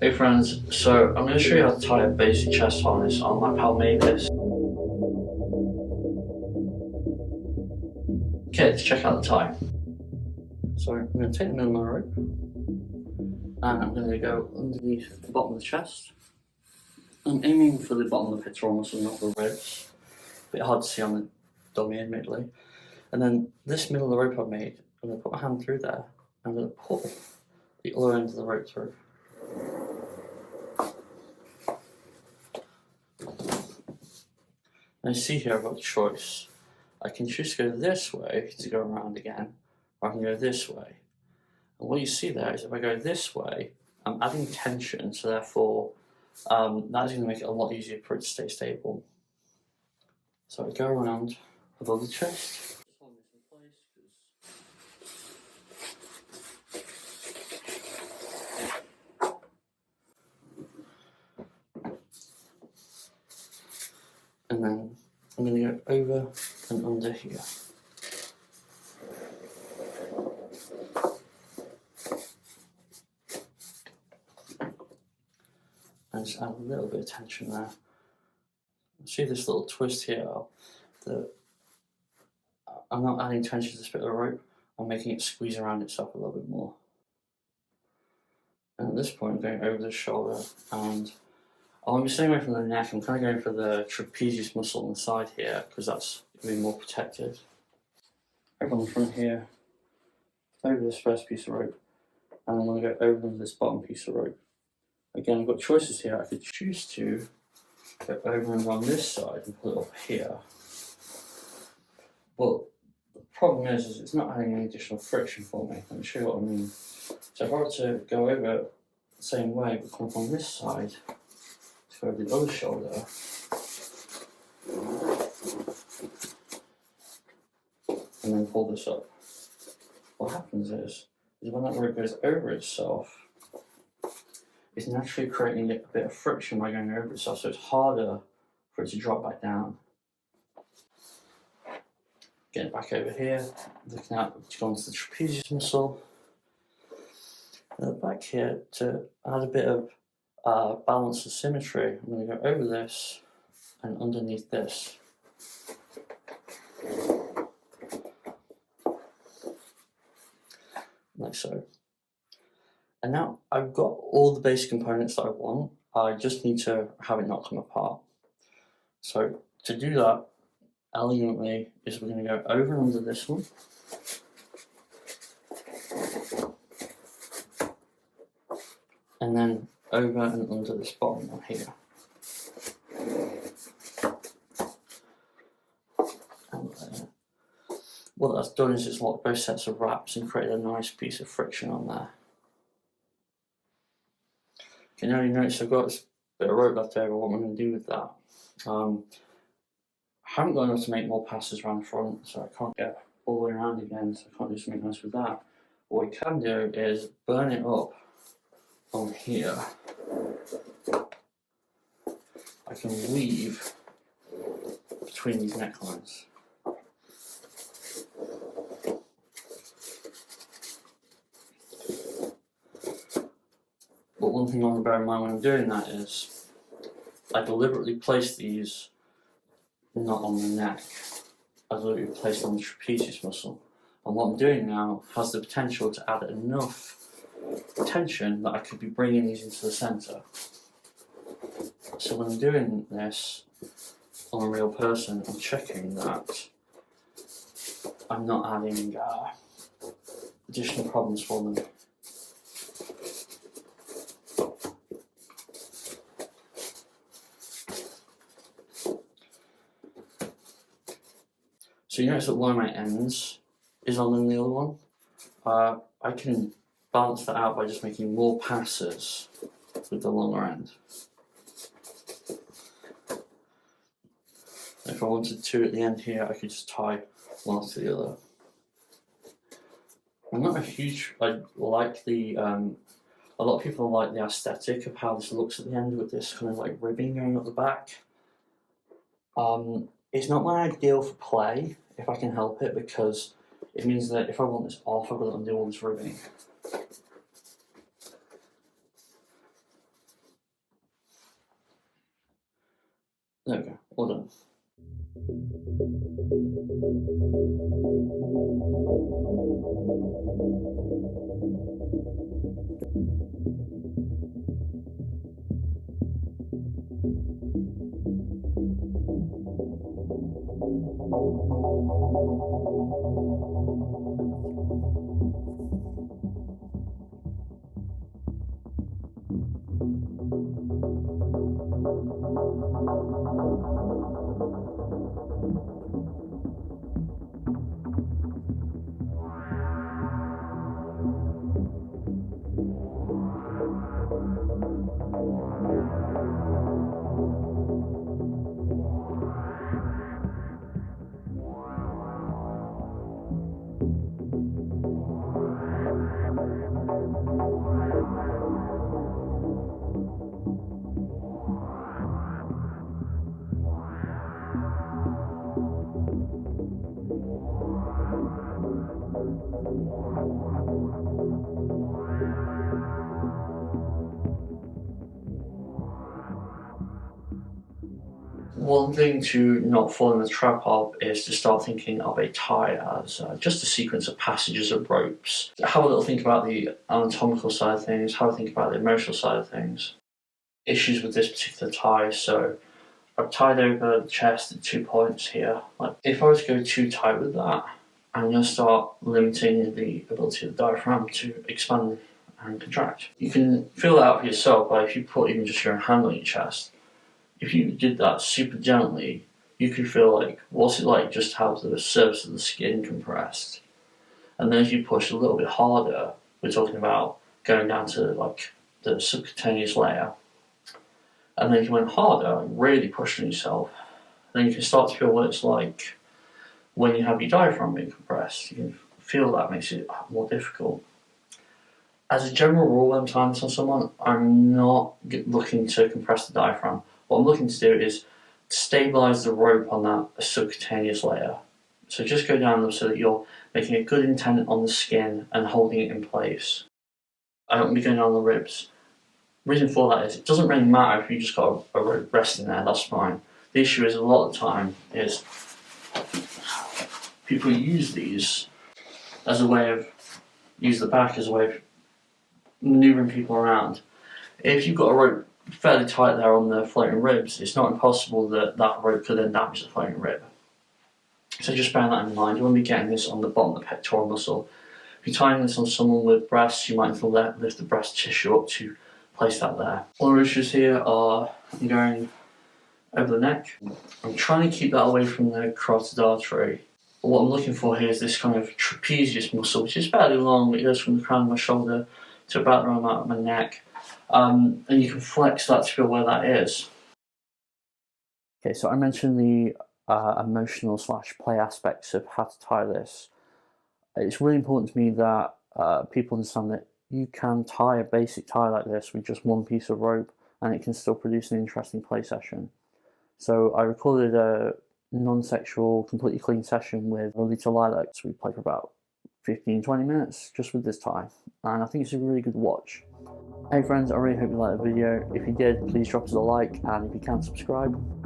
Hey friends, so I'm going to show you how to tie a basic chest harness on my pal made this. Okay, let's check out the tie. So I'm going to take the middle of my rope and I'm going to go underneath the bottom of the chest. I'm aiming for the bottom of the pectoral muscle, not the ribs. A bit hard to see on the dummy, admittedly. And then this middle of the rope I've made, I'm going to put my hand through there. I'm going to pull the other end of the rope through. And you see here I've got a choice. I can choose to go this way to go around again, or I can go this way. And what you see there is if I go this way, I'm adding tension, so therefore that's going to make it a lot easier for it to stay stable. So I go around above the chest. And then I'm going to go over and under here. And just add a little bit of tension there. See this little twist here? I'm not adding tension to this bit of the rope, I'm making it squeeze around itself a little bit more. And at this point I'm going over the shoulder, and I want to be staying away from the neck. I'm kind of going for the trapezius muscle on the side here, because that's going to be more protected. Over on the front here, over this first piece of rope, and I'm going to go over this bottom piece of rope. Again, I've got choices here. I could choose to go over and on this side and pull it up here. But the problem is it's not adding any additional friction for me. Let me show you what I mean. So if I were to go over the same way, but come up on this side, to go over the other shoulder, and then pull this up, what happens is when that rope goes over itself, it's naturally creating a bit of friction by going over itself, so it's harder for it to drop back down. Getting back over here, looking at going to the trapezius muscle. And back here, to add a bit of balance and symmetry, I'm going to go over this and underneath this. Like so. And now I've got all the basic components that I want. I just need to have it not come apart. So to do that elegantly is we're going to go over and under this one. And then over and under this bottom one here. And what that's done is it's locked both sets of wraps and created a nice piece of friction on there. Okay, now you notice I've got this bit of rope left over. What I'm going to do with that? I haven't got enough to make more passes around the front, so I can't get all the way around again, so I can't do something nice with that. What we can do is burn it up on here. I can weave between these necklines. But one thing I want to bear in mind when I'm doing that is I deliberately place these not on the neck. I deliberately place them on the trapezius muscle. And what I'm doing now has the potential to add enough tension that I could be bringing these into the centre. So when I'm doing this on a real person, I'm checking that I'm not adding additional problems for them. So you notice that one of my ends is longer than the other one. I can balance that out by just making more passes with the longer end. If I wanted to at the end here, I could just tie one to the other. I'm not a huge, I like the, a lot of people like the aesthetic of how this looks at the end with this kind of like ribbing going up the back. It's not my ideal for play, if I can help it, because it means that if I want this off, I've got to undo all this ribbing. There we go, all done. One thing to not fall in the trap of is to start thinking of a tie as just a sequence of passages of ropes. Have a little think about the anatomical side of things, have a think about the emotional side of things. Issues with this particular tie, so I've tied over the chest at 2 points here. Like, if I was to go too tight with that, I'm going to start limiting the ability of the diaphragm to expand and contract. You can feel that out for yourself by if you put even just your hand on your chest. If you did that super gently, you could feel like, what's it like just to have the surface of the skin compressed? And then as you push a little bit harder, we're talking about going down to like the subcutaneous layer. And then if you went harder, really pushing yourself, then you can start to feel what it's like when you have your diaphragm being compressed. You can feel that makes it more difficult. As a general rule, when I'm tying this on someone, I'm not looking to compress the diaphragm. What I'm looking to do is stabilise the rope on that subcutaneous layer. So just go down so that you're making a good intent on the skin and holding it in place. I don't want to be going down the ribs. Reason for that is it doesn't really matter if you just got a rope resting there, that's fine. The issue is a lot of the time is people use these as a way of, use the back as a way of manoeuvring people around. If you've got a rope fairly tight there on the floating ribs, it's not impossible that that rope could then damage the floating rib. So just bear that in mind. You want to be getting this on the bottom of the pectoral muscle. If you're tying this on someone with breasts, you might need to lift the breast tissue up to place that there. Other issues here are I'm going over the neck. I'm trying to keep that away from the carotid artery. But what I'm looking for here is this kind of trapezius muscle, which is fairly long. It goes from the crown of my shoulder to about the amount of my neck. And you can flex that to feel where that is. Okay, so I mentioned the emotional / play aspects of how to tie this. It's really important to me that people understand that you can tie a basic tie like this with just one piece of rope and it can still produce an interesting play session. So I recorded a non-sexual, completely clean session with Lolita Lilac. So we played for about 15-20 minutes just with this tie, and I think it's a really good watch. Hey friends, I really hope you liked the video. If you did, please drop us a like, and if you can, subscribe.